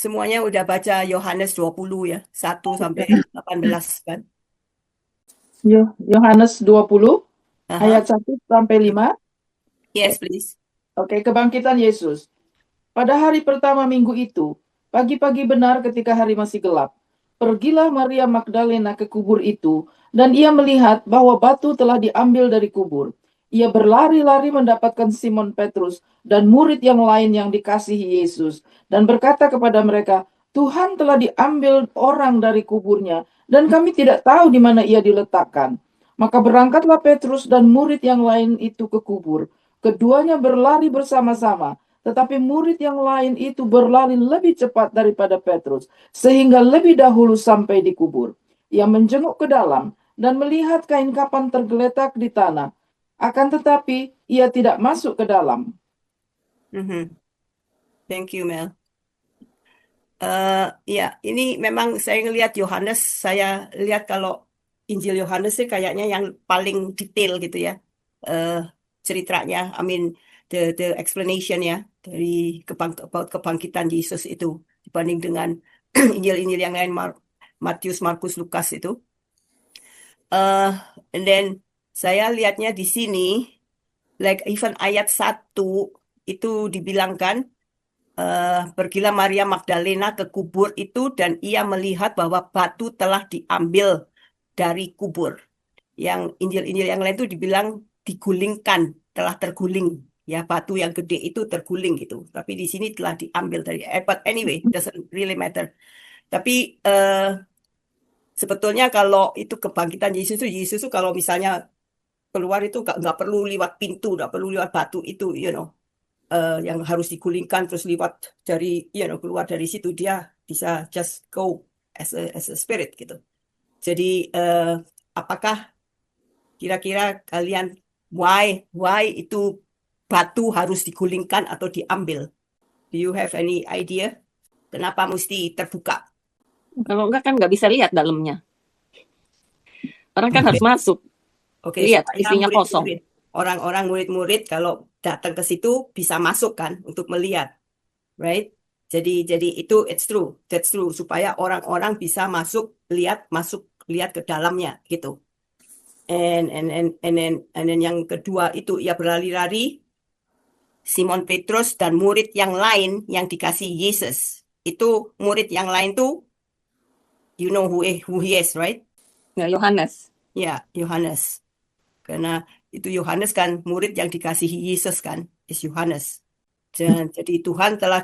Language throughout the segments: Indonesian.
semuanya udah baca Yohanes 20 ya, 1 sampai 18 kan? Yohanes 20 Aha. ayat 1 sampai 5. Oke, Yes, please. Oke, kebangkitan Yesus. Pada hari pertama minggu itu, pagi-pagi benar ketika hari masih gelap, pergilah Maria Magdalena ke kubur itu, dan ia melihat bahwa batu telah diambil dari kubur. Ia berlari-lari mendapatkan Simon Petrus dan murid yang lain yang dikasihi Yesus, dan berkata kepada mereka, Tuhan telah diambil orang dari kuburnya, dan kami tidak tahu di mana ia diletakkan. Maka berangkatlah Petrus dan murid yang lain itu ke kubur. Keduanya berlari bersama-sama, tetapi murid yang lain itu berlari lebih cepat daripada Petrus, sehingga lebih dahulu sampai di kubur. Ia menjenguk ke dalam dan melihat kain kapan tergeletak di tanah. Akan tetapi ia tidak masuk ke dalam. Mhm. Thank you, Mel. Ya, ini memang saya ngelihat Yohanes, saya lihat kalau Injil Yohanes sih kayaknya yang paling detail gitu ya. Eh Ceritanya, I mean the explanation ya dari about kebangkitan Yesus itu dibanding dengan Injil-Injil yang lain Matius, Markus, Lukas itu. eh and then saya lihatnya di sini like even ayat 1 itu dibilangkan pergilah Maria Magdalena ke kubur itu dan ia melihat bahwa batu telah diambil dari kubur. Yang Injil-Injil yang lain itu dibilang digulingkan, telah terguling. Ya, batu yang gede itu terguling gitu. Tapi di sini telah diambil dari. But anyway, doesn't really matter. Tapi sebetulnya kalau itu kebangkitan Yesus itu kalau misalnya keluar itu nggak perlu lewat pintu, nggak perlu lewat batu itu, yang harus digulingkan terus lewat dari keluar dari situ dia bisa just go as a spirit gitu. Jadi apakah kira-kira kalian why itu batu harus digulingkan atau diambil? Do you have any idea? Kenapa mesti terbuka? Kalau enggak kan nggak bisa lihat dalamnya. Orang kan harus Oke, masuk, oke, lihat supaya isinya kosong. murid-murid, orang-orang murid-murid kalau datang ke situ bisa masuk kan untuk melihat, right? Jadi itu that's true supaya orang-orang bisa masuk lihat ke dalamnya gitu. And then yang kedua itu ia berlari-lari Simon Petrus dan murid yang lain yang dikasih Yesus. Itu murid yang lain tuh you know who he is, right? Ya, Yohanes. Ya, Yohanes. Karena itu Yohanes kan murid yang dikasihi Yesus kan, is Yohanes. Dan jadi Tuhan telah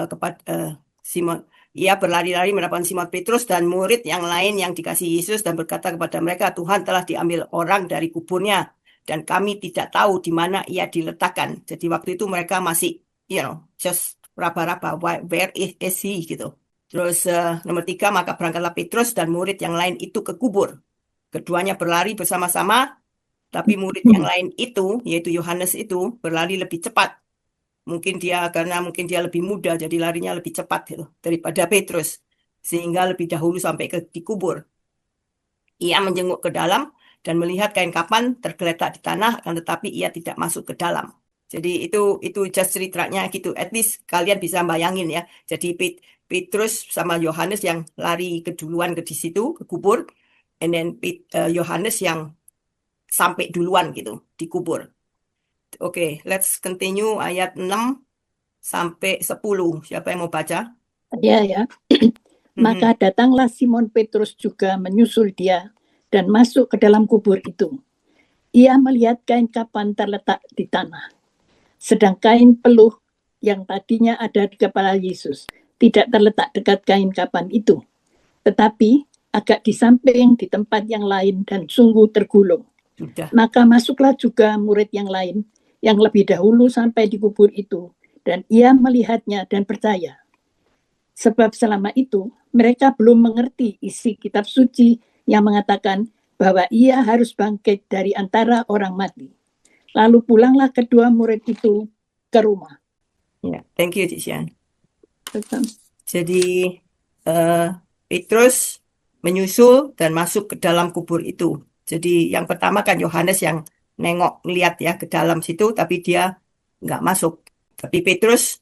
kepada Simon, ia berlari-lari mendapatkan Simon Petrus dan murid yang lain yang dikasih Yesus dan berkata kepada mereka, Tuhan telah diambil orang dari kuburnya dan kami tidak tahu di mana ia diletakkan. Jadi waktu itu mereka masih, just raba-raba, where is he gitu. Terus nomor 3, maka berangkatlah Petrus dan murid yang lain itu ke kubur. Keduanya berlari bersama-sama, tapi murid yang lain itu, yaitu Yohanes itu, berlari lebih cepat. Karena mungkin dia lebih muda, jadi larinya lebih cepat gitu, daripada Petrus. Sehingga lebih dahulu sampai di kubur. Ia menjenguk ke dalam dan melihat kain kapan tergeletak di tanah, akan tetapi ia tidak masuk ke dalam. Jadi itu just ceritanya gitu. At least kalian bisa bayangin ya. Jadi Petrus sama Yohanes yang lari keduluan ke di situ, ke kubur. And then Yohanes yang sampai duluan gitu, di kubur. Oke, let's continue ayat 6 sampai 10. Siapa yang mau baca? Ya. Maka datanglah Simon Petrus juga menyusul dia dan masuk ke dalam kubur itu. Ia melihat kain kapan terletak di tanah. Sedang kain peluh yang tadinya ada di kepala Yesus tidak terletak dekat kain kapan itu, tetapi agak di samping di tempat yang lain dan sungguh tergulung. Sudah. Maka masuklah juga murid yang lain yang lebih dahulu sampai di kubur itu, dan ia melihatnya dan percaya. Sebab selama itu mereka belum mengerti isi kitab suci yang mengatakan bahwa ia harus bangkit dari antara orang mati. Lalu pulanglah kedua murid itu ke rumah. Ya, thank you, Cian. Betul. Jadi Petrus menyusul dan masuk ke dalam kubur itu. Jadi yang pertama kan Yohanes yang nengok ngeliat ya ke dalam situ, tapi dia nggak masuk. Tapi Petrus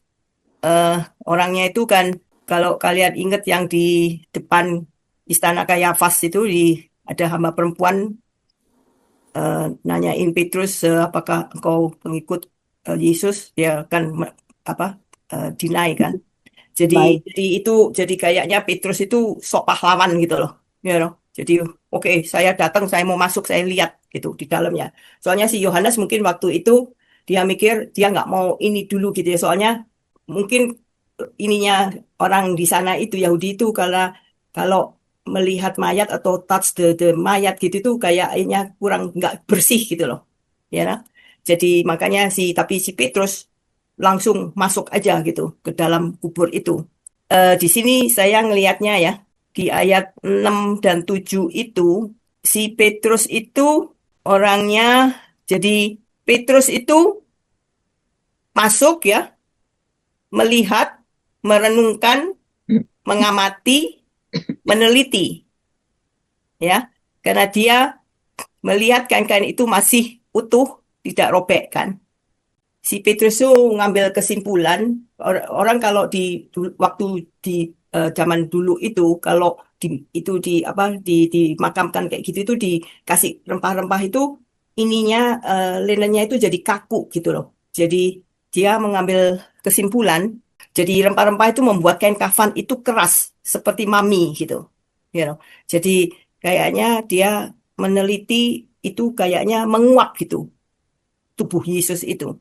orangnya itu kan kalau kalian ingat yang di depan istana Kayafas itu ada hamba perempuan nanyain Petrus, apakah engkau pengikut Yesus? Dia kan apa deny kan. Jadi Baik. jadi kayaknya Petrus itu sok pahlawan gitu loh. Ya loh. Jadi oke, saya datang, saya mau masuk, saya lihat gitu di dalamnya. Soalnya si Yohanes mungkin waktu itu dia mikir dia nggak mau ini dulu gitu ya. Soalnya mungkin ininya orang di sana itu Yahudi itu karena kalau melihat mayat atau touch the mayat gitu tuh kayaknya kurang nggak bersih gitu loh. Ya nah. Jadi makanya tapi si Petrus langsung masuk aja gitu ke dalam kubur itu. Di sini saya ngelihatnya ya, di ayat 6 dan 7 itu, si Petrus itu orangnya, jadi Petrus itu masuk ya, melihat, merenungkan, mengamati, meneliti, ya. Karena dia melihat kain-kain itu masih utuh, tidak robek kan. Si Petrus itu ngambil kesimpulan orang kalau waktu di zaman dulu itu kalau itu apa dimakamkan kayak gitu itu dikasih rempah-rempah itu ininya linennya itu jadi kaku gitu loh. Jadi dia mengambil kesimpulan jadi rempah-rempah itu membuat kain kafan itu keras seperti mami gitu. You know. Jadi kayaknya dia meneliti itu kayaknya menguap gitu tubuh Yesus itu.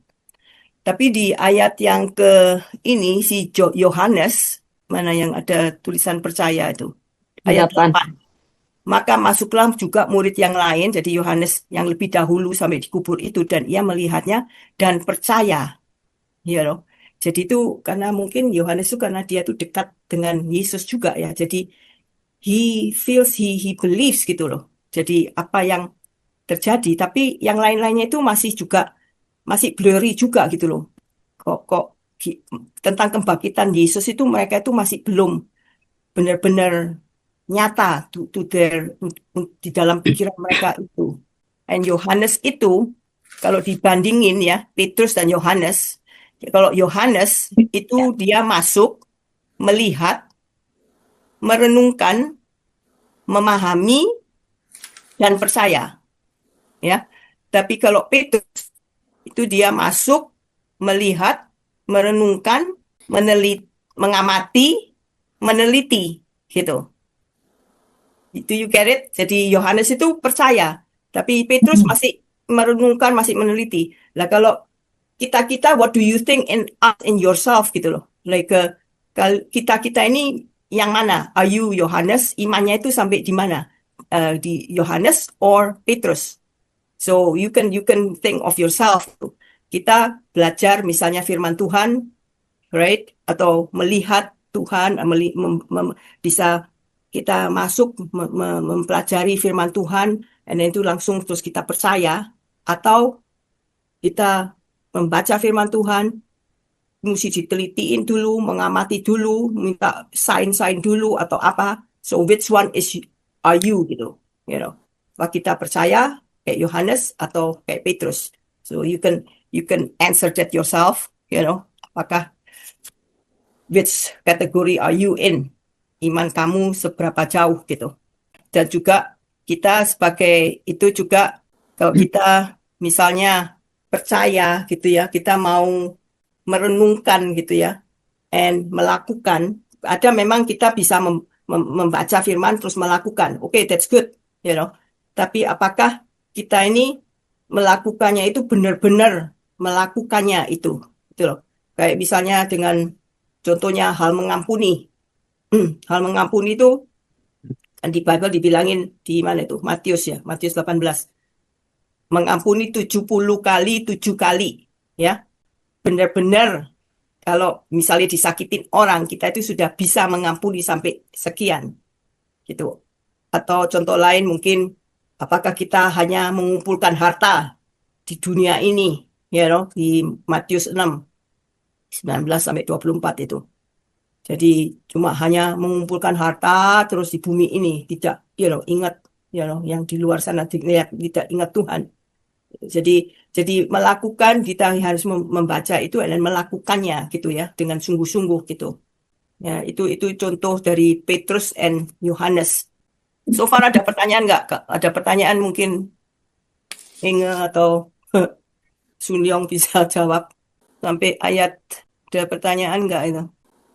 Tapi di ayat yang ke ini si Yohanes, mana yang ada tulisan percaya itu. Ayat 8. 8. Maka masuklah juga murid yang lain, jadi Yohanes yang lebih dahulu sampai di kubur itu dan ia melihatnya dan percaya. Ya loh. Jadi itu karena mungkin Yohanes itu karena dia tuh dekat dengan Yesus juga ya. Jadi he feels he believes gitu loh. Jadi apa yang terjadi, tapi yang lain-lainnya itu masih blurry juga gitu loh. Kok ki- tentang kebangkitan Yesus itu mereka itu masih belum benar-benar nyata di dalam pikiran mereka itu. Dan Yohanes itu kalau dibandingin ya Petrus dan Yohanes, kalau Yohanes itu dia masuk, melihat, merenungkan, memahami dan percaya, ya. Tapi kalau Petrus itu dia masuk, melihat, merenungkan, mengamati, meneliti, gitu. Itu you get it? Jadi Yohanes itu percaya, tapi Petrus masih merenungkan, masih meneliti. Lah kalau kita, what do you think in yourself gitu loh. Like kita ini yang mana? Are you Yohanes? Imannya itu sampai di mana? Di Yohanes or Petrus? So you can think of yourself. Kita belajar misalnya firman Tuhan, right? Atau melihat Tuhan, bisa kita masuk mempelajari firman Tuhan, dan itu langsung terus kita percaya, atau kita membaca firman Tuhan, mesti ditelitiin dulu, mengamati dulu, minta sign dulu atau apa. So which one are you gitu, you know? Apa kita percaya kayak Yohanes atau kayak Petrus? So you can answer that yourself, you know. Apakah which category are you in? Iman kamu seberapa jauh gitu. Dan juga kita sebagai itu juga kalau kita misalnya percaya gitu ya, kita mau merenungkan gitu ya, and melakukan. Ada memang kita bisa membaca firman terus melakukan. Oke, that's good, you know. Tapi apakah kita ini melakukannya itu benar-benar melakukannya itu, gitu loh. Kayak misalnya dengan contohnya hal mengampuni. Hal mengampuni itu kan di Bible dibilangin di mana itu? Matius ya, Matius 18. Mengampuni 70 kali 7 kali, ya. Benar-benar kalau misalnya disakitin orang, kita itu sudah bisa mengampuni sampai sekian, gitu. Atau contoh lain mungkin, apakah kita hanya mengumpulkan harta di dunia ini, ya, you know, di Matius 6, 19 sampai 24 itu. Jadi cuma hanya mengumpulkan harta terus di bumi ini, tidak, you know, ingat, you know, yang di luar sana tidak ingat Tuhan. Jadi melakukan kita harus membaca itu dan melakukannya gitu ya dengan sungguh-sungguh gitu. Ya, itu contoh dari Petrus and Yohanes. So far ada pertanyaan nggak, Kak? Ada pertanyaan mungkin Inge atau Sun Young bisa jawab sampai ayat. Ada pertanyaan nggak itu?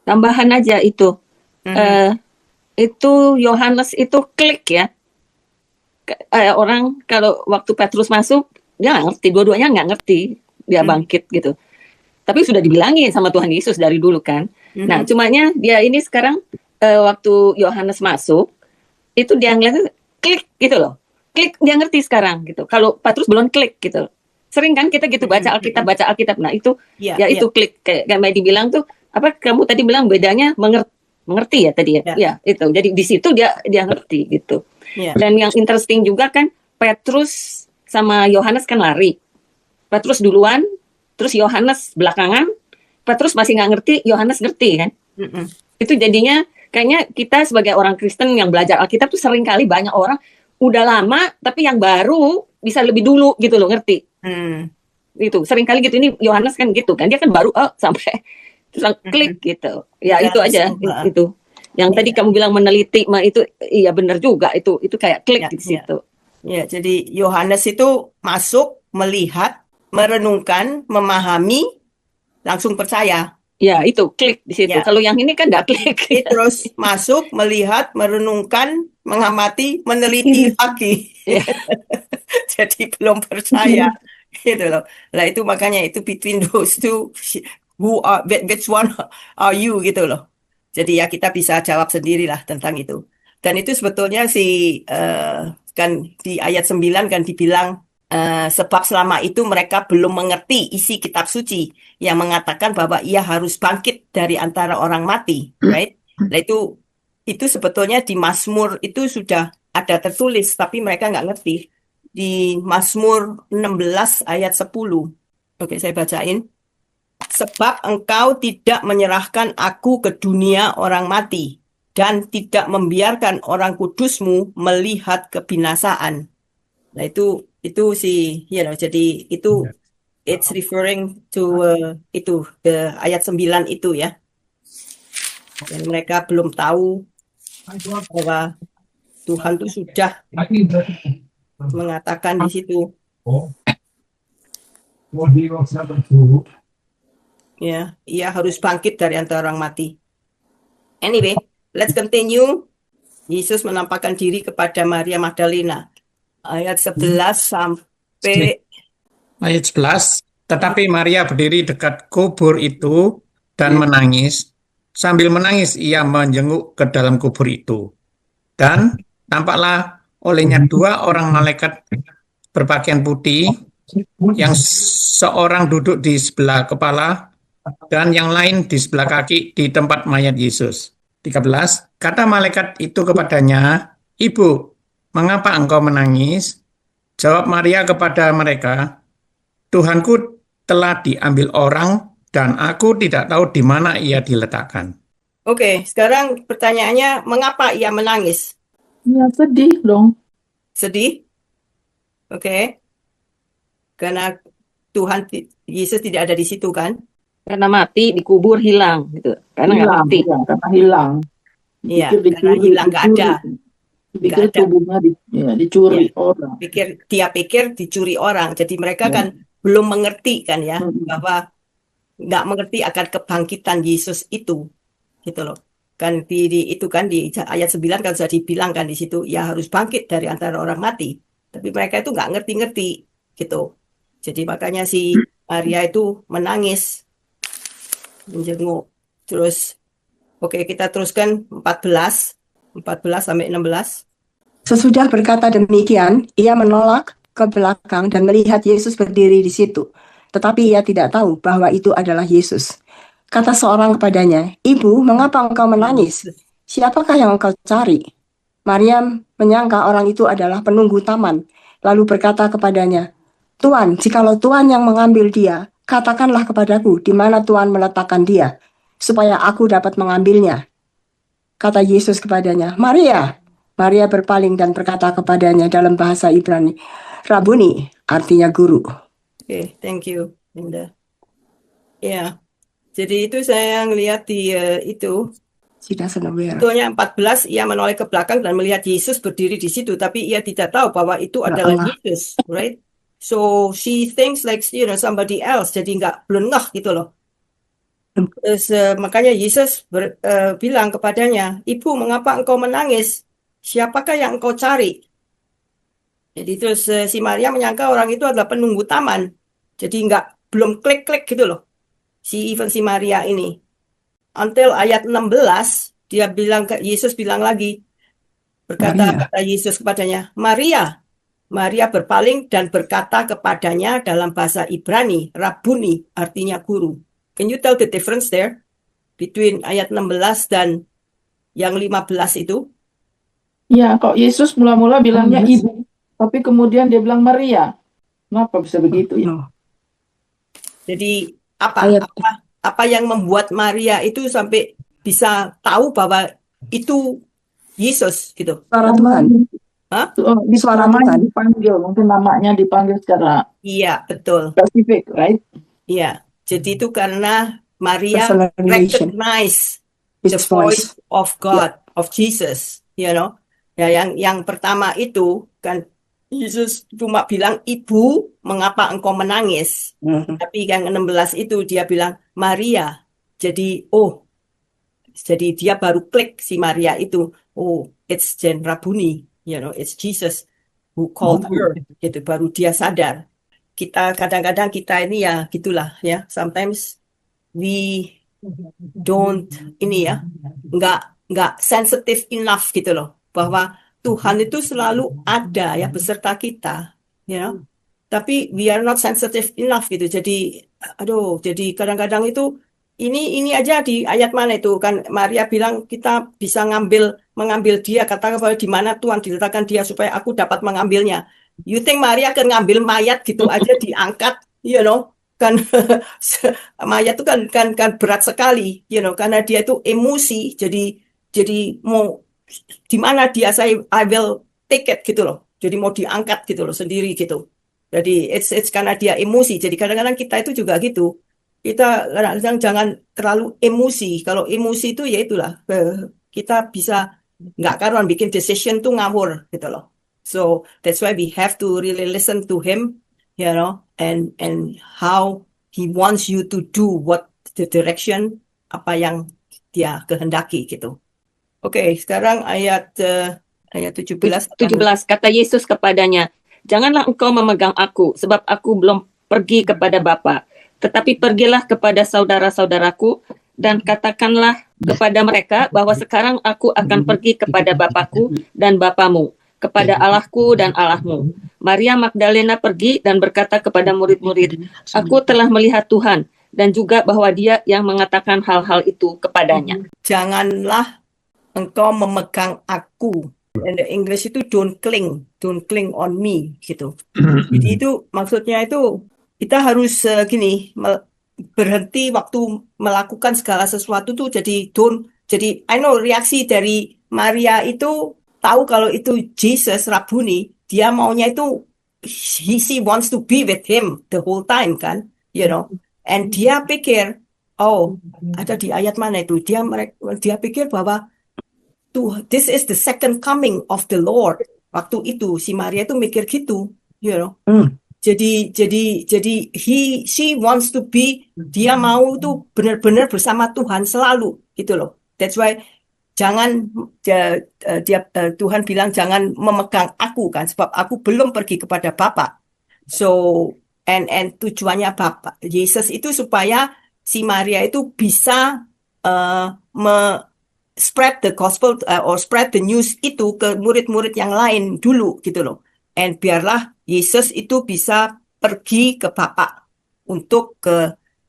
Tambahan aja itu. Mhm. Eh, itu Yohanes itu klik ya. Orang kalau waktu Petrus masuk, dia nggak ngerti. Dua-duanya nggak ngerti. Dia Mhm. bangkit gitu. Tapi sudah dibilangin sama Tuhan Yesus dari dulu kan. Nah, Mhm. cumanya dia ini sekarang waktu Yohanes masuk, itu dia ngeliat klik gitu loh. Klik, dia ngerti sekarang gitu. Kalau Petrus belum klik gitu. Sering kan kita gitu baca Alkitab, baca Alkitab. Nah, itu Ya, ya itu klik kayak Mbak dibilang tuh apa kamu tadi bilang bedanya mengerti ya tadi ya. Ya. Ya, itu. Jadi di situ dia ngerti gitu. ya. Dan yang interesting juga kan Petrus sama Yohanes kan lari. Petrus duluan, terus Yohanes belakangan. Petrus masih nggak ngerti, Yohanes ngerti kan. Mhm. Itu jadinya kayaknya kita sebagai orang Kristen yang belajar Alkitab tuh sering kali banyak orang udah lama tapi yang baru bisa lebih dulu gitu loh ngerti. Hmm. Itu sering kali gitu. Ini Yohanes kan gitu kan, dia kan baru sampai terus klik gitu. Ya Ya, itu aja so, itu. Yang Ya. tadi kamu bilang meneliti, itu iya benar juga itu kayak klik Ya, di situ. Ya, jadi Yohanes itu masuk, melihat, merenungkan, memahami, langsung percaya. Ya itu klik di situ. Ya. Kalau yang ini kan nggak klik. Ini terus masuk, melihat, merenungkan, mengamati, meneliti lagi. Ya. Jadi belum percaya. Gitu loh. Nah itu makanya itu between those two, which one are you gitu loh. Jadi ya kita bisa jawab sendirilah tentang itu. Dan itu sebetulnya kan di ayat 9 kan dibilang sebab selama itu mereka belum mengerti isi kitab suci yang mengatakan bahwa ia harus bangkit dari antara orang mati, right? Nah itu sebetulnya di Mazmur itu sudah ada tertulis tapi mereka nggak ngerti. Di Mazmur 16 ayat 10. Oke, saya bacain. Sebab engkau tidak menyerahkan aku ke dunia orang mati dan tidak membiarkan orang kudusmu melihat kebinasaan. Nah, itu sih, jadi itu it's referring to itu the ayat 9 itu ya. Dan mereka belum tahu bahwa Tuhan itu sudah mengatakan di situ. Ya, ia harus bangkit dari antara orang mati. Anyway, let's continue. Yesus menampakkan diri kepada Maria Magdalena. Ayat 11 sampai Ayat 11. Tetapi Maria berdiri dekat kubur itu dan menangis. Sambil menangis ia menjenguk ke dalam kubur itu. Dan tampaklah olehnya dua orang malaikat berpakaian putih, yang seorang duduk di sebelah kepala dan yang lain di sebelah kaki di tempat mayat Yesus. 13. Kata malaikat itu kepadanya, "Ibu, mengapa engkau menangis?" Jawab Maria kepada mereka, "Tuhanku telah diambil orang dan aku tidak tahu di mana ia diletakkan." Oke, sekarang pertanyaannya, mengapa ia menangis? Ya sedih dong. Sedih? Oke. Karena Yesus tidak ada di situ kan? Karena mati dikubur hilang gitu. Karena nggak ngerti. Karena hilang. Iya, karena hilang nggak ada. Dipikir Nggak ada. tubuhnya dicuri orang. Dia pikir dicuri orang. Jadi mereka kan belum mengerti kan ya, bahwa nggak mengerti akan kebangkitan Yesus itu, gitu loh. Kan itu kan di ayat 9 kan sudah dibilang kan di situ, ya harus bangkit dari antara orang mati. Tapi mereka itu nggak ngerti-ngerti, gitu. Jadi makanya si Maria itu menangis, menjenguk. Terus, oke kita teruskan 14 sampai 16. Sesudah berkata demikian, ia menolak ke belakang dan melihat Yesus berdiri di situ. Tetapi ia tidak tahu bahwa itu adalah Yesus. Kata seorang kepadanya, "Ibu, mengapa engkau menangis? Siapakah yang engkau cari?" Maryam menyangka orang itu adalah penunggu taman, lalu berkata kepadanya, "Tuan, jikalau Tuan yang mengambil dia, katakanlah kepadaku di mana Tuan meletakkan dia, supaya aku dapat mengambilnya." Kata Yesus kepadanya, "Maria." Maria berpaling dan berkata kepadanya dalam bahasa Ibrani, "Rabuni," artinya guru. Oke, thank you, Linda. Ya, jadi itu saya ngelihat di itu She doesn't aware. Sebetulnya 14, ia menoleh ke belakang dan melihat Yesus berdiri di situ, tapi ia tidak tahu bahwa itu Ya adalah Allah. Yesus, right? So she thinks like somebody else, jadi nggak belum ngeh gitu loh. Terus makanya Yesus bilang kepadanya, "Ibu, mengapa engkau menangis? Siapakah yang engkau cari?" Jadi terus si Maria menyangka orang itu adalah penunggu taman, jadi belum klik-klik gitu loh. Si Maria ini. Until ayat 16, Yesus bilang lagi, Maria. kata Yesus kepadanya, "Maria." Maria berpaling dan berkata kepadanya dalam bahasa Ibrani, Rabuni, artinya guru. Can you tell the difference there between ayat 16 dan yang 15 itu? Ya, kok Yesus mula-mula bilangnya yes. ibu, tapi kemudian dia bilang Maria. Kenapa bisa begitu ya? No. Jadi Ayat. apa yang membuat Maria itu sampai bisa tahu bahwa itu Yesus gitu? Suara Tuhan. Hah? Suara Namanya Tuhan. dipanggil, mungkin namanya dipanggil secara Iya, betul. spesifik, right? Iya. Jadi itu karena Maria Personal relation. recognize the His voice. voice of God, of Jesus, you know. Ya, yang pertama itu kan Yesus cuma bilang, "Ibu, mengapa engkau menangis?" Mhm. Tapi yang 16 itu dia bilang, "Maria." Jadi, jadi dia baru klik si Maria itu. Oh, it's Jen Rabuni, you know, it's Jesus who called her. Gitu, baru dia sadar. Kadang-kadang kita ini ya gitulah ya. Sometimes we don't nggak sensitive enough gitu loh, bahwa Tuhan itu selalu ada ya beserta kita, you know. Tapi we are not sensitive enough gitu. Jadi jadi kadang-kadang itu ini aja di ayat mana itu kan Maria bilang kita bisa mengambil dia, katakan bahwa di mana Tuhan diletakkan dia supaya aku dapat mengambilnya. You think Maria akan ngambil mayat gitu aja diangkat, you know? Kan mayat itu kan berat sekali, you know, karena dia itu emosi, jadi mau di mana dia, I will take it gitu loh. Jadi mau diangkat gitu loh sendiri gitu. Jadi it's karena dia emosi. Jadi kadang-kadang kita itu juga gitu. Kita kadang-kadang jangan terlalu emosi. Kalau emosi itu ya itulah kita bisa nggak karuan bikin decision tuh ngawur gitu loh. So that's why we have to really listen to him, you know, and how he wants you to do what the direction apa yang dia kehendaki gitu. Oke, sekarang ayat 17. 17 kata Yesus kepadanya, "Janganlah engkau memegang aku, sebab aku belum pergi kepada Bapa. Tetapi pergilah kepada saudara-saudaraku dan katakanlah kepada mereka bahwa sekarang aku akan pergi kepada Bapakku dan Bapamu, kepada Allahku dan Allahmu." Maria Magdalena pergi dan berkata kepada murid-murid, "Aku telah melihat Tuhan," dan juga bahwa dia yang mengatakan hal-hal itu kepadanya. Janganlah engkau memegang aku. In the English itu don't cling on me gitu. Jadi itu maksudnya itu kita harus berhenti waktu melakukan segala sesuatu tuh jadi I know reaksi dari Maria itu tahu kalau itu Jesus Rabuni, dia maunya itu she wants to be with him the whole time kan, you know. And dia pikir, ada di ayat mana itu? Dia pikir bahwa this is the second coming of the Lord. Waktu itu si Maria itu mikir gitu, you know. Jadi she wants to be, dia mau tuh benar-benar bersama Tuhan selalu gitu loh. That's why jangan Tuhan bilang jangan memegang aku kan, sebab aku belum pergi kepada Bapa. So and tujuannya Bapa Yesus itu supaya si Maria itu bisa spread the gospel or spread the news itu ke murid-murid yang lain dulu gitu loh. And biarlah Yesus itu bisa pergi ke Bapa untuk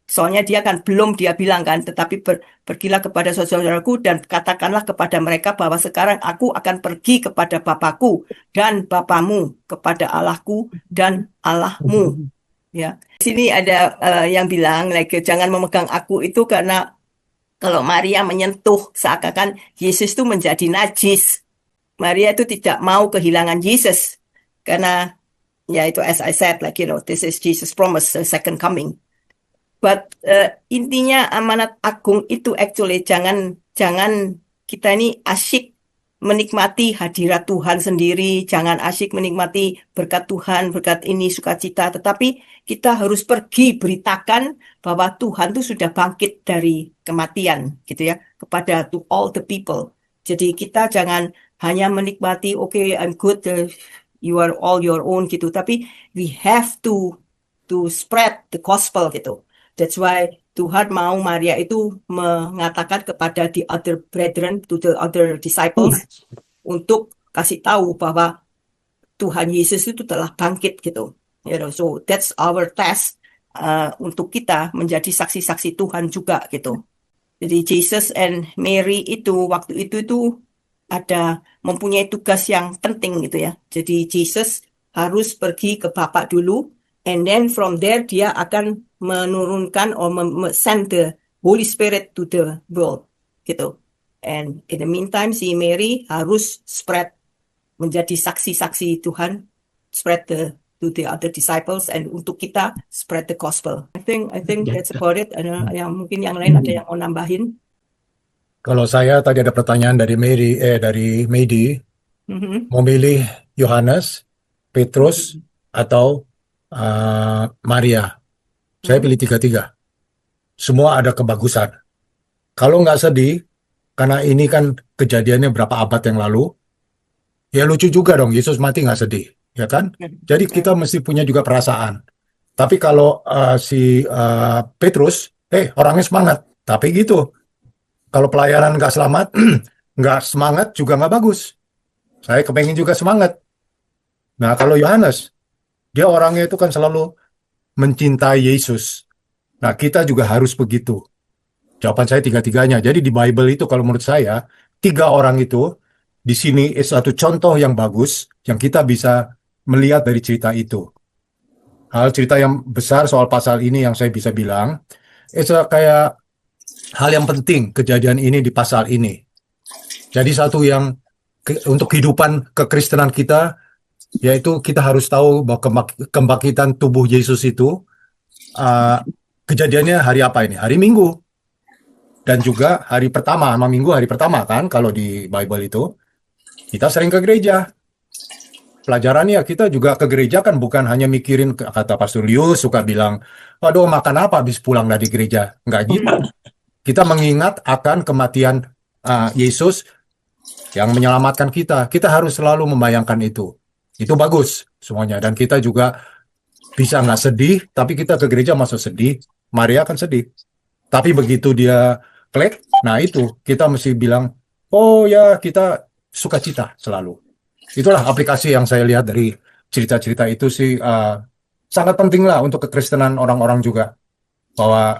soalnya dia kan belum dia bilang kan, tetapi pergilah kepada saudaraku dan katakanlah kepada mereka bahwa sekarang aku akan pergi kepada Bapakku dan Bapamu, kepada Allahku dan Allahmu. Ya, di sini ada yang bilang jangan memegang aku itu karena kalau Maria menyentuh seakan-akan Yesus itu menjadi najis. Maria itu tidak mau kehilangan Yesus. Karena, ya itu as I said, this is Jesus' promise, the second coming. But intinya amanat agung itu actually jangan jangan kita ini asyik menikmati hadirat Tuhan sendiri, jangan asyik menikmati berkat Tuhan, berkat ini sukacita, tetapi kita harus pergi beritakan bahwa Tuhan itu sudah bangkit dari kematian, gitu ya, kepada to all the people. Jadi kita jangan hanya menikmati, okay, I'm good, you are all your own gitu, tapi we have to spread the gospel gitu. That's why Tuhan mau Maria itu mengatakan kepada the other brethren, to the other disciples, untuk kasih tahu bahwa Tuhan Yesus itu telah bangkit gitu. You know, so that's our task untuk kita menjadi saksi-saksi Tuhan juga gitu. Jadi Jesus and Mary itu waktu itu ada mempunyai tugas yang penting gitu ya. Jadi Jesus harus pergi ke Bapa dulu, and then from there dia akan menurunkan or send the Holy Spirit to the world gitu. And in the meantime si Mary harus spread, menjadi saksi-saksi Tuhan, spread to the other disciples, and untuk kita spread the gospel. I think that's about it. Yang mungkin yang lain ada yang mau nambahin. Kalau saya tadi ada pertanyaan dari Medi, memilih Yohanes, Petrus, atau Maria. Saya pilih tiga-tiga. Semua ada kebagusan. Kalau nggak sedih, karena ini kan kejadiannya berapa abad yang lalu, ya lucu juga dong, Yesus mati nggak sedih, ya kan? Jadi kita mesti punya juga perasaan. Tapi kalau si Petrus, orangnya semangat. Tapi gitu, kalau pelayanan nggak selamat, nggak semangat juga nggak bagus. Saya kepengen juga semangat. Nah kalau Yohanes, dia orangnya itu kan selalu mencintai Yesus. Nah kita juga harus begitu. Jawaban saya tiga-tiganya. Jadi di Bible itu kalau menurut saya, 3 orang itu di sini satu contoh yang bagus yang kita bisa melihat dari cerita itu. Hal cerita yang besar soal pasal ini yang saya bisa bilang, kayak hal yang penting kejadian ini di pasal ini. Jadi satu yang untuk kehidupan kekristenan kita, yaitu kita harus tahu bahwa kebangkitan tubuh Yesus itu kejadiannya hari apa ini? Hari Minggu. Dan juga hari pertama, Minggu hari pertama kan, kalau di Bible itu, kita sering ke gereja. Pelajarannya kita juga ke gereja kan bukan hanya mikirin, kata Pastor Lius suka bilang, waduh makan apa habis pulang dari gereja. Enggak gitu. Kita mengingat akan kematian Yesus yang menyelamatkan kita. Kita harus selalu membayangkan itu. Itu bagus semuanya. Dan kita juga bisa nggak sedih, tapi kita ke gereja masuk sedih. Maria kan sedih. Tapi begitu dia klik, nah itu kita mesti bilang, oh ya kita sukacita selalu. Itulah aplikasi yang saya lihat dari cerita-cerita itu sih, sangat penting lah untuk kekristenan orang-orang juga. Bahwa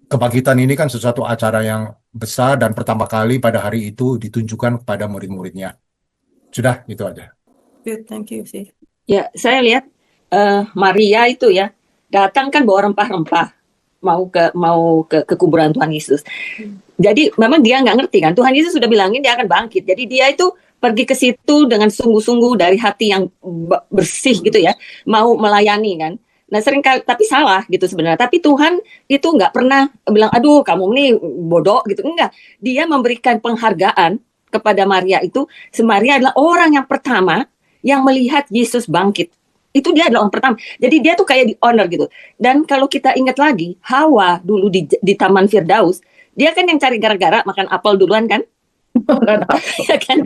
kebangkitan ini kan sesuatu acara yang besar dan pertama kali pada hari itu ditunjukkan kepada murid-muridnya. Sudah, itu aja. Good, thank you sih. Ya, saya lihat Maria itu ya datang kan bawa rempah-rempah mau ke kuburan Tuhan Yesus. Jadi memang dia nggak ngerti kan, Tuhan Yesus sudah bilangin dia akan bangkit. Jadi dia itu pergi ke situ dengan sungguh-sungguh dari hati yang bersih gitu ya, mau melayani kan. Nah sering kali, tapi salah gitu sebenarnya. Tapi Tuhan itu nggak pernah bilang, aduh kamu ini bodoh gitu. Enggak, dia memberikan penghargaan kepada Maria itu. Maria adalah orang yang pertama yang melihat Yesus bangkit. Itu dia adalah orang pertama. Jadi dia tuh kayak di honor gitu. Dan kalau kita ingat lagi, Hawa dulu di Taman Firdaus, dia kan yang cari gara-gara makan apel duluan kan? Ya kan?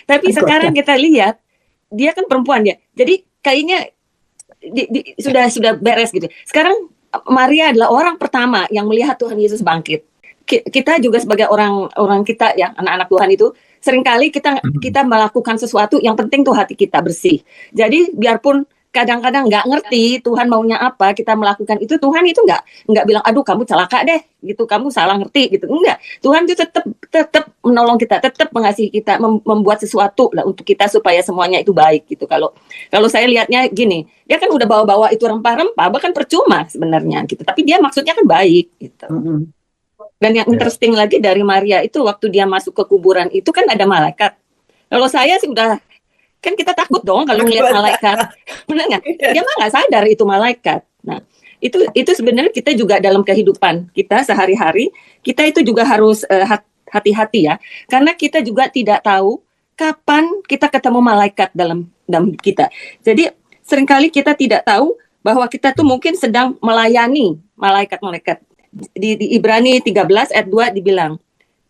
Tapi sekarang kita lihat, dia kan perempuan dia. Jadi kayaknya sudah beres gitu. Sekarang Maria adalah orang pertama yang melihat Tuhan Yesus bangkit. Kita juga sebagai orang kita ya, anak-anak Tuhan itu seringkali kita melakukan sesuatu yang penting tuh hati kita bersih. Jadi biarpun kadang-kadang nggak ngerti Tuhan maunya apa, kita melakukan itu, Tuhan itu nggak bilang aduh kamu celaka deh gitu, kamu salah ngerti gitu, enggak. Tuhan itu tetap menolong kita, tetap mengasihi kita, membuat sesuatu lah untuk kita supaya semuanya itu baik gitu. Kalau saya lihatnya gini, dia kan udah bawa-bawa itu rempah-rempah, bahkan percuma sebenarnya gitu, tapi dia maksudnya kan baik gitu. Dan yang interesting lagi dari Maria itu waktu dia masuk ke kuburan itu kan ada malaikat. Kalau saya sih udah, kan kita takut dong kalau melihat malaikat. Benar nggak? Dia mah nggak sadar itu malaikat. Nah, Itu sebenarnya kita juga dalam kehidupan kita sehari-hari, kita itu juga harus hati-hati ya, karena kita juga tidak tahu kapan kita ketemu malaikat dalam kita. Jadi seringkali kita tidak tahu bahwa kita tuh mungkin sedang melayani malaikat-malaikat. Di Ibrani 13 ayat 2 dibilang,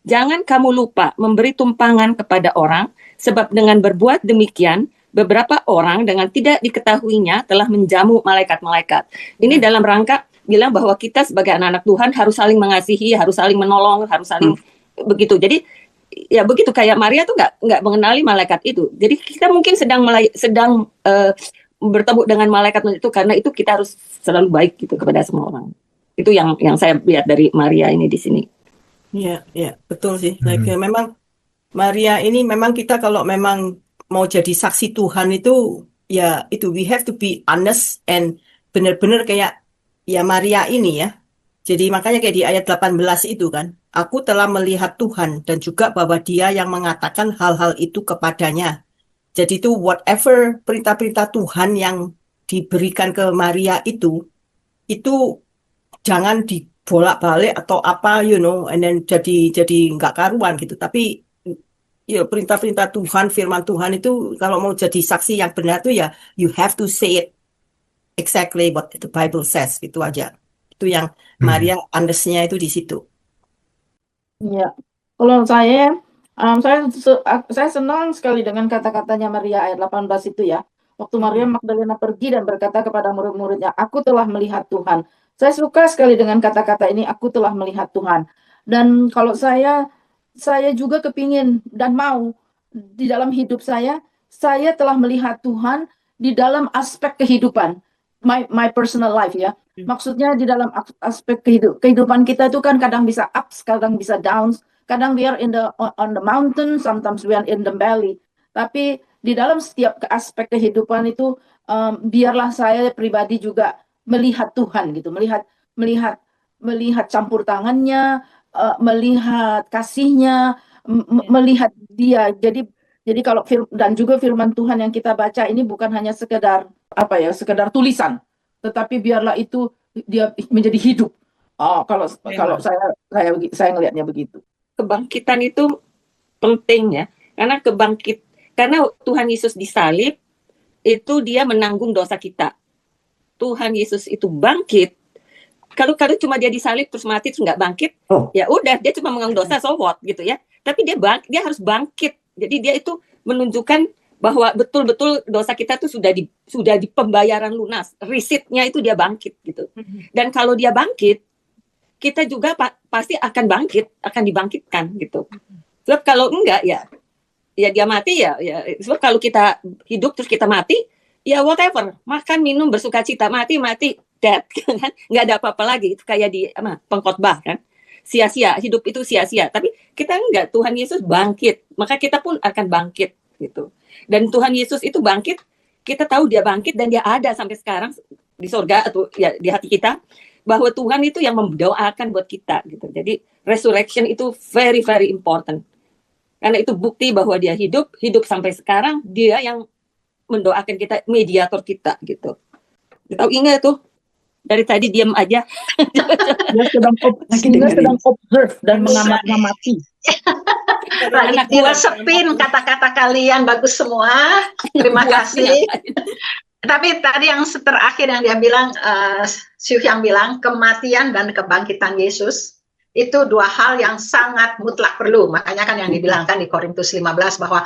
jangan kamu lupa memberi tumpangan kepada orang, sebab dengan berbuat demikian, beberapa orang dengan tidak diketahuinya telah menjamu malaikat-malaikat. Ini dalam rangka bilang bahwa kita sebagai anak-anak Tuhan harus saling mengasihi, harus saling menolong, harus saling begitu. Jadi ya begitu, kayak Maria tuh nggak mengenali malaikat itu. Jadi kita mungkin sedang bertemu dengan malaikat itu, karena itu kita harus selalu baik gitu kepada semua orang. Itu yang saya lihat dari Maria ini di sini. Ya, betul sih. Memang Maria ini memang kita kalau memang mau jadi saksi Tuhan itu, ya itu we have to be honest and benar-benar kayak ya Maria ini ya. Jadi makanya kayak di ayat 18 itu kan, aku telah melihat Tuhan dan juga bahwa Dia yang mengatakan hal-hal itu kepadanya. Jadi itu whatever perintah-perintah Tuhan yang diberikan ke Maria itu jangan dibolak-balik atau apa, and then jadi nggak karuan gitu. Tapi ya perintah-perintah Tuhan, firman Tuhan itu kalau mau jadi saksi yang benar tuh ya you have to say it exactly what the Bible says, gitu aja. Itu yang Maria understand-nya itu di situ. Ya, kalau saya senang sekali dengan kata-katanya Maria ayat 18 itu ya. Waktu Maria Magdalena pergi dan berkata kepada murid-muridnya, aku telah melihat Tuhan. Saya suka sekali dengan kata-kata ini, aku telah melihat Tuhan. Dan kalau saya juga kepingin dan mau di dalam hidup saya telah melihat Tuhan di dalam aspek kehidupan. My personal life ya. Maksudnya di dalam aspek kehidupan kita itu kan kadang bisa ups, kadang bisa downs. Kadang we are on the mountain, sometimes we are in the valley. Tapi di dalam setiap aspek kehidupan itu, biarlah saya pribadi juga melihat Tuhan gitu, melihat campur tangannya, melihat kasihnya, melihat Dia. Jadi kalau dan juga firman Tuhan yang kita baca ini bukan hanya sekedar tulisan, tetapi biarlah itu dia menjadi hidup. Kalau saya ngelihatnya begitu. Kebangkitan itu penting ya, karena Tuhan Yesus disalib itu Dia menanggung dosa kita. Tuhan Yesus itu bangkit. Kalau cuma Dia disalib terus mati terus nggak bangkit, ya udah Dia cuma menanggung dosa, so what gitu ya. Tapi dia harus bangkit. Jadi Dia itu menunjukkan bahwa betul-betul dosa kita tuh sudah di pembayaran lunas. Resitnya itu Dia bangkit gitu. Dan kalau Dia bangkit, kita juga pasti akan dibangkitkan gitu. Sebab kalau enggak ya Dia mati ya. Sebab kalau kita hidup terus kita mati, ya whatever, makan minum bersukacita, mati dead kan, nggak ada apa-apa lagi. Itu kayak di pengkhotbah kan, sia-sia, hidup itu sia-sia. Tapi kita enggak, Tuhan Yesus bangkit, maka kita pun akan bangkit gitu. Dan Tuhan Yesus itu bangkit, kita tahu Dia bangkit dan Dia ada sampai sekarang di surga atau ya di hati kita, bahwa Tuhan itu yang mendoakan buat kita gitu. Jadi resurrection itu very very important. Karena itu bukti bahwa Dia hidup sampai sekarang, Dia yang mendoakan kita, mediator kita gitu. Tahu ingat tuh, dari tadi diam aja. Dia sedang observe dan mengamati. Lagi diresepin kata-kata kalian, bagus semua. Terima kasih. Tapi tadi yang terakhir yang dia bilang, Syuh yang bilang, kematian dan kebangkitan Yesus, itu dua hal yang sangat mutlak perlu. Makanya kan yang dibilangkan di Korintus 15 bahwa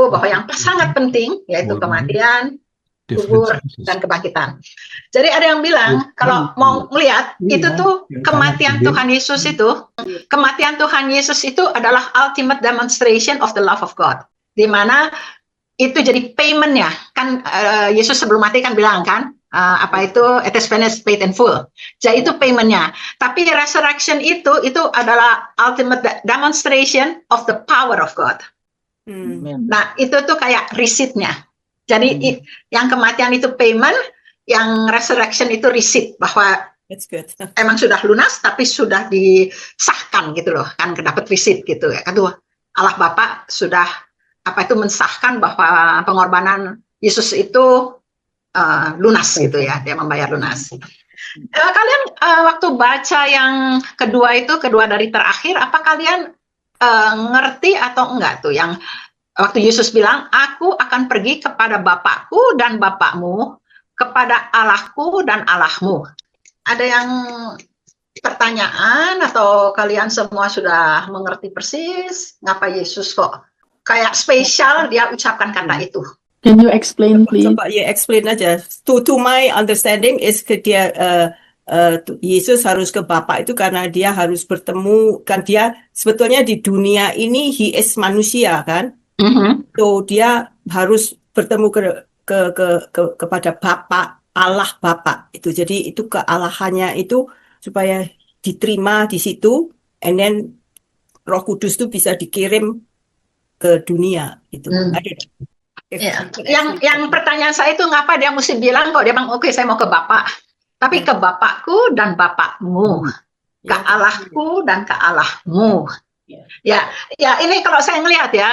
bahwa yang sangat penting yaitu kematian, kubur, dan kebangkitan. Jadi ada yang bilang kalau mau melihat itu tuh kematian Tuhan Yesus itu adalah ultimate demonstration of the love of God. Di mana itu jadi payment-nya. Kan Yesus sebelum mati kan bilang kan, it is finished, paid in full. Jadi itu payment-nya. Tapi resurrection itu adalah ultimate demonstration of the power of God. Nah, itu tuh kayak receipt-nya. Jadi yang kematian itu payment, yang resurrection itu receipt, bahwa emang sudah lunas tapi sudah disahkan gitu loh, kan dapat receipt gitu ya. Kedua, Allah Bapa sudah mensahkan bahwa pengorbanan Yesus itu lunas gitu ya, dia membayar lunas. Kalian waktu baca yang kedua dari terakhir, apa kalian ngerti atau enggak tuh yang waktu Yesus bilang, aku akan pergi kepada Bapakku dan Bapakmu, kepada Allahku dan Allahmu. Ada yang pertanyaan atau kalian semua sudah mengerti persis ngapa Yesus kok kayak spesial dia ucapkan kata itu? Can you explain, please? Coba ya explain aja. To my understanding is dia Yesus harus ke Bapa itu karena dia harus bertemu, kan dia sebetulnya di dunia ini he is manusia kan. So dia harus bertemu kepada Bapa, Allah Bapa itu. Jadi itu kealahannya itu supaya diterima di situ, and then Roh Kudus itu bisa dikirim ke dunia itu. Ya. Yang pertanyaan saya itu ngapa dia mesti bilang kok dia bilang oke, saya mau ke Bapak, tapi ke Bapakku dan Bapakmu, ke Allahku dan ke Allahmu. Ya, ini kalau saya ngelihat ya,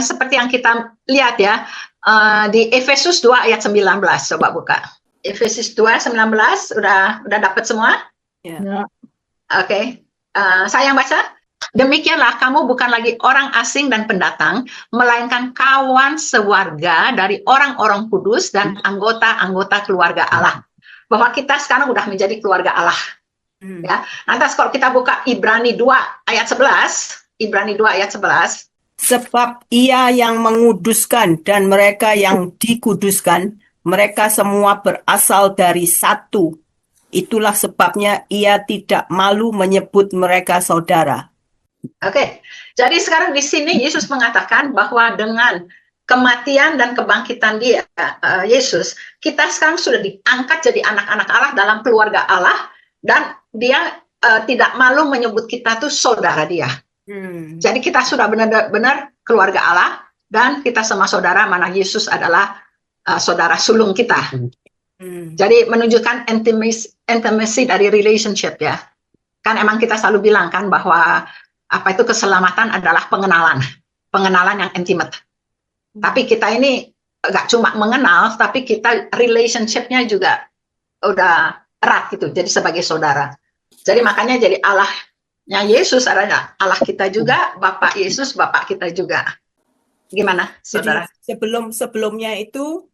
seperti yang kita lihat ya, di Efesus 2 ayat 19, coba buka. Efesus 2 19, udah dapat semua? Ya. Oke. Saya yang baca. Demikianlah kamu bukan lagi orang asing dan pendatang, melainkan kawan sewarga dari orang-orang kudus dan anggota-anggota keluarga Allah. Bahwa kita sekarang udah menjadi keluarga Allah. Ya. Lantas kalau kita buka Ibrani 2 ayat 11, Ibrani 2 ayat 11. Sebab ia yang menguduskan dan mereka yang dikuduskan, mereka semua berasal dari satu. Itulah sebabnya ia tidak malu menyebut mereka saudara. Oke, jadi sekarang di sini Yesus mengatakan bahwa dengan kematian dan kebangkitan dia, Yesus, kita sekarang sudah diangkat jadi anak-anak Allah dalam keluarga Allah, dan dia tidak malu menyebut kita tuh saudara dia. Jadi kita sudah benar-benar keluarga Allah, dan kita sama saudara, mana Yesus adalah saudara sulung kita. Jadi menunjukkan intimacy dari relationship ya. Kan emang kita selalu bilang kan bahwa apa itu keselamatan adalah pengenalan yang intimate. Tapi kita ini nggak cuma mengenal, tapi kita relationship-nya juga udah erat gitu. Jadi sebagai saudara. Jadi makanya jadi Allahnya Yesus adalah Allah kita juga, Bapak Yesus, Bapak kita juga. Gimana, saudara? Jadi sebelumnya itu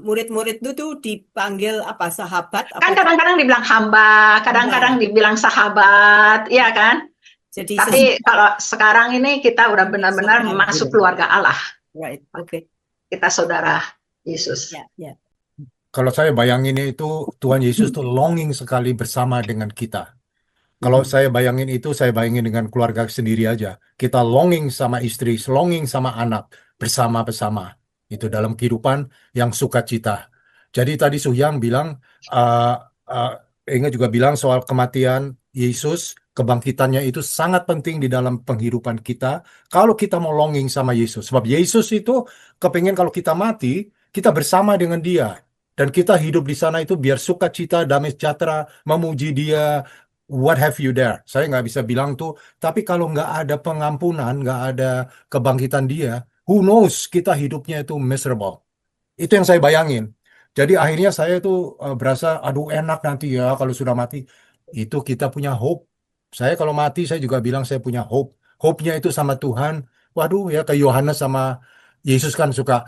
murid-murid itu tuh dipanggil apa, sahabat? Kan kadang-kadang dibilang hamba, kadang-kadang dibilang sahabat, iya kan? Jadi tapi kalau sekarang ini kita udah benar-benar masuk keluarga Allah. Right, oke. Kita saudara Yesus. Ya. Kalau saya bayangin itu Tuhan Yesus tuh longing sekali bersama dengan kita. Kalau saya bayangin itu, saya bayangin dengan keluarga sendiri aja. Kita longing sama istri, longing sama anak, bersama-bersama. Itu dalam kehidupan yang sukacita. Jadi tadi Suhyang bilang, Inge juga bilang soal kematian Yesus, kebangkitannya itu sangat penting di dalam penghidupan kita. Kalau kita mau longing sama Yesus. Sebab Yesus itu kepengen kalau kita mati, kita bersama dengan dia. Dan kita hidup di sana itu biar sukacita, damai sejahtera, memuji dia. What have you there? Saya nggak bisa bilang tuh. Tapi kalau nggak ada pengampunan, nggak ada kebangkitan dia, who knows kita hidupnya itu miserable. Itu yang saya bayangin. Jadi akhirnya saya tuh berasa, aduh enak nanti ya kalau sudah mati. Itu kita punya hope. Saya kalau mati, saya juga bilang saya punya hope. Hope-nya itu sama Tuhan. Waduh ya, ke Yohanes sama Yesus kan suka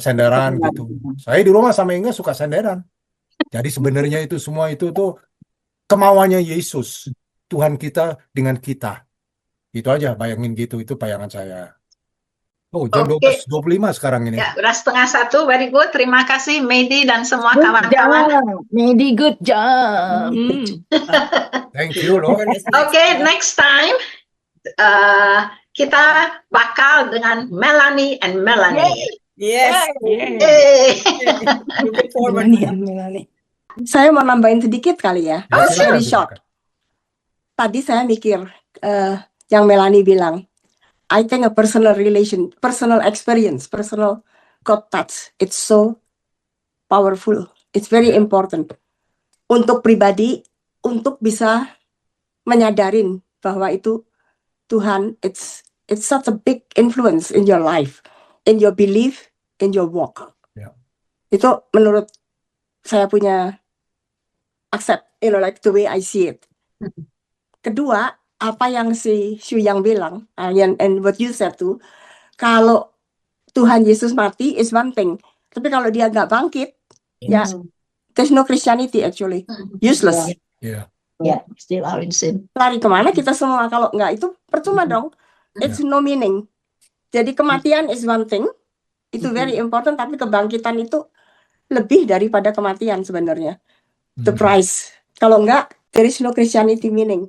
senderan gitu. Saya di rumah sama Inge suka senderan. Jadi sebenarnya itu semua itu tuh kemauannya Yesus, Tuhan kita dengan kita. Itu aja, bayangin gitu, itu bayangan saya. Oh, jam 12.25 sekarang ini. Ya, udah 12:30, very good. Terima kasih Medi dan semua kawan-kawan. Medi, good job. Thank you loh. Oke, next time kita bakal dengan Melanie and Melanie. Yes. Saya mau nambahin sedikit kali ya. Very short. Tadi saya mikir yang Melanie bilang, I think a personal experience, personal God touch, it's so powerful. It's very important. Untuk pribadi, untuk bisa menyadarin bahwa itu Tuhan, it's such a big influence in your life, in your belief, in your walk. Itu menurut saya punya accept, like the way I see it. Kedua, apa yang si Xu Yang bilang, and what you said tuh, kalau Tuhan Yesus mati is one thing, tapi kalau dia nggak bangkit, ya there's no Christianity actually, useless. Yeah. Yeah, still are in sin. Lari kemana kita semua kalau nggak itu percuma dong, it's no meaning. Jadi kematian is one thing, itu very important, tapi kebangkitan itu lebih daripada kematian sebenarnya. The price. Kalau nggak, there is no Christianity meaning.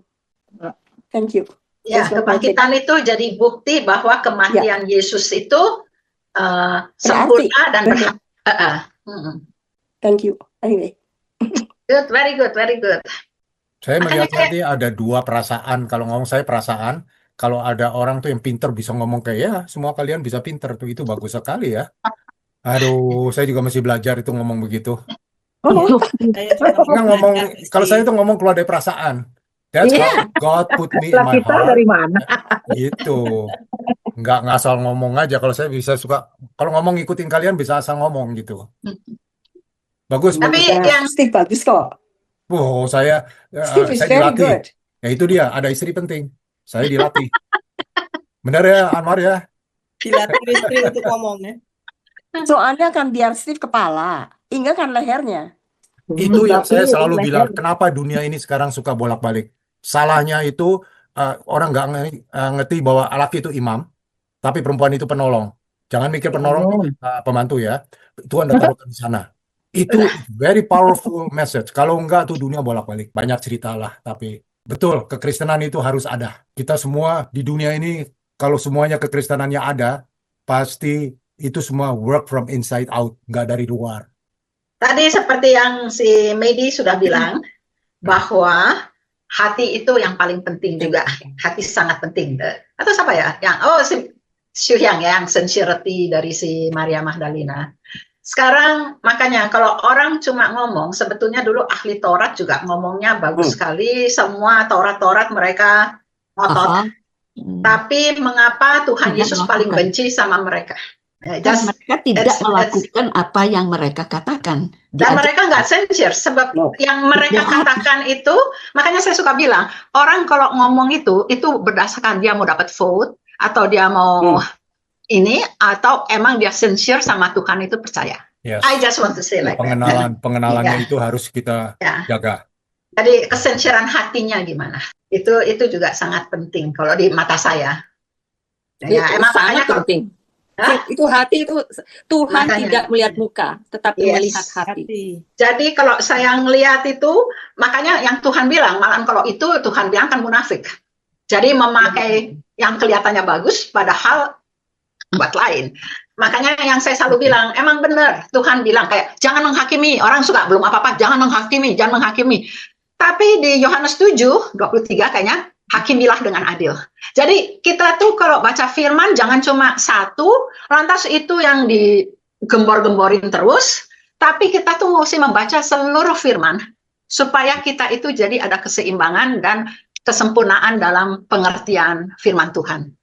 Thank you. Ya, kebangkitan itu jadi bukti bahwa kematian Yesus itu sempurna dan berhak. Thank you. Anyway. Good, very good, very good. Saya melihat tadi ada dua perasaan. Kalau ngomong saya perasaan, kalau ada orang tuh yang pinter bisa ngomong kayak ya, semua kalian bisa pinter tuh, itu bagus sekali ya. Aduh, saya juga masih belajar itu ngomong begitu. Nggak ngomong, kalau saya itu ngomong keluar dari perasaan. That's what God put me in my heart. Dari mana? Gitu. Nggak asal ngomong aja. Kalau saya bisa suka, kalau ngomong ngikutin kalian bisa asal ngomong gitu. Bagus. Tapi yang Steve bagus kok. Oh, saya dilatih. Ya itu dia, ada istri penting. Saya dilatih. Benar ya, Anwar ya? Dilatih istri untuk ngomongnya. Soalnya kan biar Steve kepala, Inga kan lehernya. Itu yang saya selalu bilang, kenapa dunia ini sekarang suka bolak-balik. Salahnya itu orang nggak ngerti bahwa laki itu imam, tapi perempuan itu penolong. Jangan mikir penolong pembantu ya. Tuhan udah taruhkan di sana. Itu very powerful message. Kalau enggak tuh dunia bolak-balik. Banyak cerita lah, tapi betul kekristenan itu harus ada. Kita semua di dunia ini kalau semuanya kekristenannya ada, pasti itu semua work from inside out, nggak dari luar. tadi seperti yang si Medi sudah bilang, bahwa hati itu yang paling penting juga. Hati sangat penting. Atau siapa ya? Si Xu Yang ya, yang sincerity dari si Maria Magdalena. Sekarang makanya kalau orang cuma ngomong, sebetulnya dulu ahli Taurat juga ngomongnya bagus sekali, semua Taurat mereka ngotot. Tapi mengapa Tuhan Yesus paling benci sama mereka? Dan mereka tidak melakukan apa yang mereka katakan. Dan mereka nggak sincere, sebab yang mereka katakan itu, makanya saya suka bilang, orang kalau ngomong itu berdasarkan dia mau dapat vote, atau dia mau ini, atau emang dia sincere sama Tuhan itu percaya. Yes. I just want to say like pengenalannya itu harus kita jaga. Jadi kesinceran hatinya gimana? Itu juga sangat penting kalau di mata saya. Ya, emang sangat penting. Itu hati itu Tuhan tidak melihat muka, tetapi melihat hati. Jadi kalau saya ngelihat itu, makanya yang Tuhan bilang, malah kalau itu Tuhan bilang kan munafik. Jadi memakai yang kelihatannya bagus, padahal buat lain. Makanya yang saya selalu bilang, emang benar Tuhan bilang kayak jangan menghakimi, orang suka belum apa-apa, jangan menghakimi. Tapi di Yohanes 7:23 kayaknya, hakimilah dengan adil. Jadi kita tuh kalau baca firman jangan cuma satu, lantas itu yang digembor-gemborin terus, tapi kita tuh mesti membaca seluruh firman supaya kita itu jadi ada keseimbangan dan kesempurnaan dalam pengertian firman Tuhan.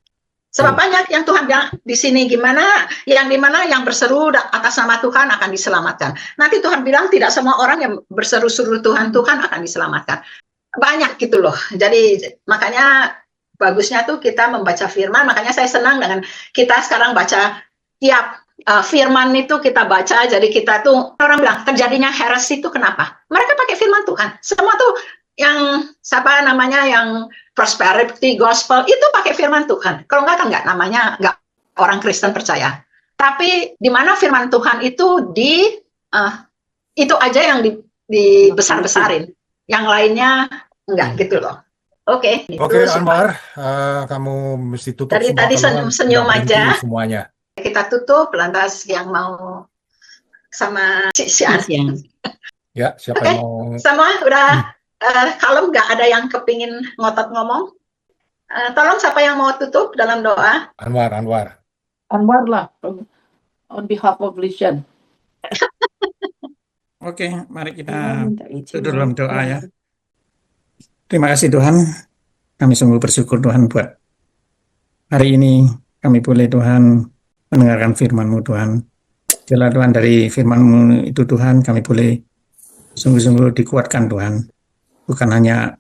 Sebab banyak yang Tuhan bilang di sini yang dimana yang berseru atas nama Tuhan akan diselamatkan. Nanti Tuhan bilang tidak semua orang yang berseru-seru Tuhan akan diselamatkan. Banyak gitu loh. Jadi makanya bagusnya tuh kita membaca firman. Makanya saya senang dengan kita sekarang baca tiap firman itu kita baca. Jadi kita tuh orang bilang terjadinya heresy itu kenapa? Mereka pakai firman Tuhan. Semua tuh yang yang prosperity gospel itu pakai firman Tuhan. Kalau enggak namanya orang Kristen percaya. Tapi di mana firman Tuhan itu itu aja yang dibesar-besarin. Yang lainnya enggak gitu loh. Oke. Oke, Anwar, kamu mesti tutup. Tadi senyum-senyum aja. Semuanya. Kita tutup, lantas yang mau sama si An. Ya, siapa yang mau? Sama udah kalau nggak ada yang kepingin ngotot ngomong, tolong siapa yang mau tutup dalam doa? Anwar lah, on behalf of Vision. Oke, mari kita tutup dalam doa ya. Terima kasih Tuhan, kami sungguh bersyukur Tuhan buat hari ini kami boleh Tuhan mendengarkan firman-Mu Tuhan. Biarlah Tuhan dari firman-Mu itu Tuhan kami boleh sungguh-sungguh dikuatkan Tuhan. Bukan hanya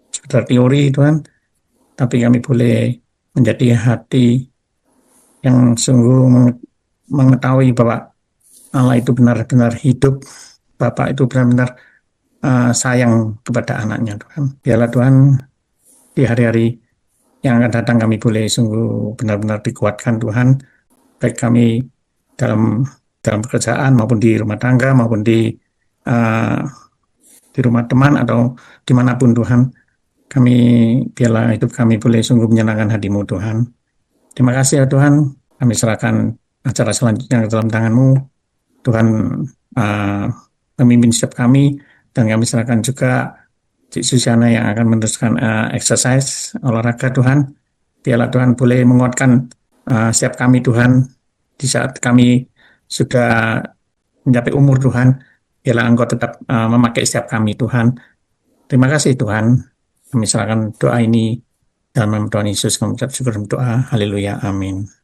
sekedar teori Tuhan, tapi kami boleh menjadi hati yang sungguh mengetahui bahwa Allah itu benar-benar hidup, Bapa itu benar-benar sayang kepada anaknya Tuhan. Biarlah Tuhan di hari-hari yang akan datang kami boleh sungguh benar-benar dikuatkan Tuhan, baik kami dalam pekerjaan maupun di rumah tangga maupun di rumah teman atau dimanapun Tuhan, kami biarlah hidup kami boleh sungguh menyenangkan hati-Mu Tuhan. Terima kasih ya Tuhan, kami serahkan acara selanjutnya ke dalam tangan-Mu Tuhan, memimpin setiap kami, dan kami serahkan juga Cik Susiana yang akan meneruskan exercise olahraga Tuhan. Biarlah Tuhan boleh menguatkan setiap kami Tuhan di saat kami sudah mencapai umur Tuhan. Biarlah Engkau tetap memakai setiap kami Tuhan. Terima kasih Tuhan. Kami serahkan doa ini dalam nama Tuhan Yesus. Kami ucap syukur dan doa. Haleluya. Amin.